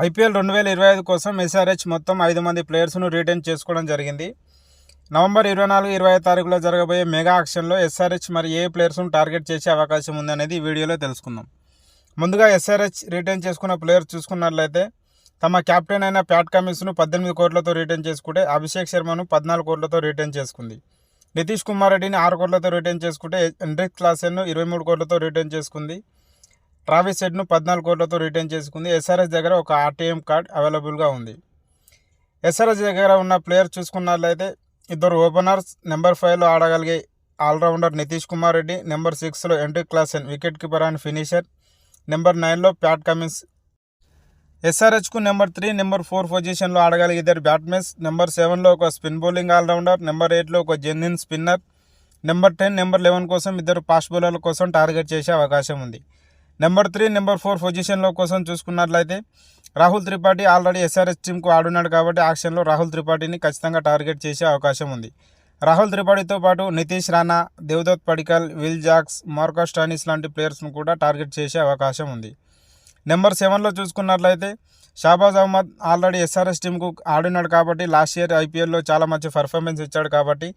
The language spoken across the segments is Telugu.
ఐపీఎల్ 2025 కోసం ఎస్ఆర్హెచ్ మొత్తం 5 మంది ప్లేయర్స్ను రిటైన్ చేసుకోవడం జరిగింది. నవంబర్ 24, 25 తారీఖులో జరగబోయే మెగా ఆక్షన్లో ఎస్ఆర్హెచ్ మరి ఏ ప్లేయర్స్ను టార్గెట్ చేసే అవకాశం ఉందనేది ఈ వీడియోలో తెలుసుకుందాం. ముందుగా ఎస్ఆర్హెచ్ రిటైన్ చేసుకున్న ప్లేయర్స్ చూసుకున్నట్లయితే తమ కెప్టెన్ అయిన ప్యాట్ కమిన్స్ను 18 కోట్లతో రిటైన్ చేసుకుంటే అభిషేక్ శర్మను 14 కోట్లతో రిటైన్ చేసుకుంది. నితీష్ కుమార్ రెడ్డిని 6 కోట్లతో రిటైన్ చేసుకుంటే హెన్రిక్ క్లాసెన్ను 23 కోట్లతో రిటైన్ చేసుకుంది. ట్రావిస్ హెడ్ను 14 కోట్లతో రిటైన్ చేసుకుంది. ఎస్ఆర్హెచ్ దగ్గర ఒక ఆర్టీఎం కార్డ్ అవైలబుల్గా ఉంది. ఎస్ఆర్హెచ్ దగ్గర ఉన్న ప్లేయర్ చూసుకున్నట్లయితే ఇద్దరు ఓపెనర్స్, నెంబర్ 5లో ఆడగలిగే ఆల్రౌండర్ నితీష్ కుమార్ రెడ్డి, నెంబర్ 6లో Heinrich Klaasen wicket keeper and finisher, number 9లో ప్యాట్ కమిన్స్. ఎస్ఆర్హెచ్కు నెంబర్ 3, నెంబర్ 4 పొజిషన్లో ఆడగలిగే ఇద్దరు బ్యాట్మెన్స్, నెంబర్ 7లో ఒక స్పిన్ బౌలింగ్ ఆల్రౌండర్, నెంబర్ 8లో ఒక జెన్యున్ స్పిన్నర్, నెంబర్ 10, నెంబర్ 11 కోసం ఇద్దరు ఫాస్ట్ బౌలర్ల కోసం టార్గెట్ చేసే అవకాశం ఉంది. నెంబర్ 3, నెంబర్ 4 పొజిషన్లో కోసం చూసుకున్నట్లయితే రాహుల్ త్రిపాఠి ఆల్రెడీ ఎస్ఆర్హెచ్ టీంకు ఆడున్నాడు కాబట్టి యాక్షన్లో రాహుల్ త్రిపాఠిని ఖచ్చితంగా టార్గెట్ చేసే అవకాశం ఉంది. రాహుల్ త్రిపాఠితో పాటు Nitish Rana, Devdutt Padikkal, Will Jacks, Marcus Stoinis లాంటి ప్లేయర్స్ను కూడా టార్గెట్ చేసే అవకాశం ఉంది. నెంబర్ 7లో చూసుకున్నట్లయితే షాబాజ్ అహ్మద్ ఆల్రెడీ ఎస్ఆర్హెచ్ టీంకు ఆడినాడు కాబట్టి లాస్ట్ ఇయర్ ఐపీఎల్లో చాలా మంచి పర్ఫార్మెన్స్ ఇచ్చాడు కాబట్టి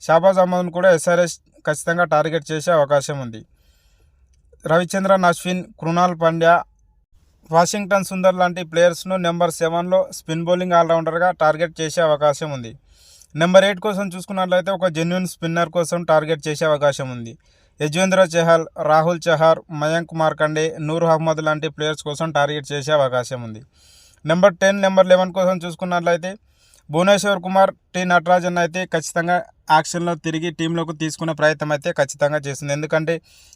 షాబాజ్ అహ్మద్ను కూడా ఎస్ఆర్హెచ్ ఖచ్చితంగా టార్గెట్ చేసే అవకాశం ఉంది. రవిచంద్రన్ అశ్విన్, కృణాల్ పాండ్యా, వాషింగ్టన్ సుందర్ లాంటి ప్లేయర్స్ను నెంబర్ 7లో స్పిన్ బౌలింగ్ ఆల్రౌండర్గా టార్గెట్ చేసే అవకాశం ఉంది. నెంబర్ 8 కోసం చూసుకున్నట్లయితే ఒక జెన్యున్ స్పిన్నర్ కోసం టార్గెట్ చేసే అవకాశం ఉంది. యజ్వేంద్ర చహల్, రాహుల్ చహర్, మయాంక్ మార్కండే, నూర్ అహ్మద్ లాంటి ప్లేయర్స్ కోసం టార్గెట్ చేసే అవకాశం ఉంది. నెంబర్ 10, నెంబర్ 11 కోసం చూసుకున్నట్లయితే భువనేశ్వర్ కుమార్, టి నటరాజన్ అయితే ఖచ్చితంగా యాక్షన్లో తిరిగి టీంలోకి తీసుకునే ప్రయత్నం అయితే ఖచ్చితంగా చేస్తుంది. ఎందుకంటే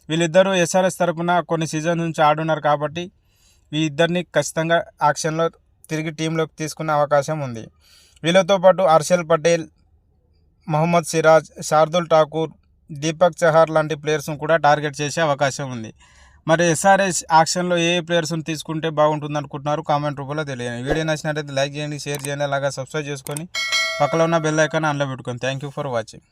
వీళ్ళిద్దరూ ఎస్ఆర్హెచ్ తరఫున కొన్ని సీజన్ నుంచి ఆడున్నారు కాబట్టి ఈ ఇద్దరిని ఖచ్చితంగా యాక్షన్లో తిరిగి టీంలోకి తీసుకునే అవకాశం ఉంది. వీళ్ళతో పాటు హర్షల్ పటేల్, మహమ్మద్ సిరాజ్, శార్దుల్ ఠాకూర్, దీపక్ చహార్ లాంటి ప్లేయర్స్ను కూడా టార్గెట్ చేసే అవకాశం ఉంది. మరి ఎస్ఆర్హెచ్ యాక్షన్లో ఏ ప్లేయర్స్ని తీసుకుంటే బాగుంటుంది అనుకుంటున్నారు కామెంట్ రూపంలో తెలియదు. వీడియో నచ్చినట్లయితే లైక్ చేయండి, షేర్ చేయండి, అలాగే సబ్స్క్రైబ్ చేసుకొని పక్కలో ఉన్న బెల్ ఐకాన్ ఆన్లో పెట్టుకోండి. Thank you for watching.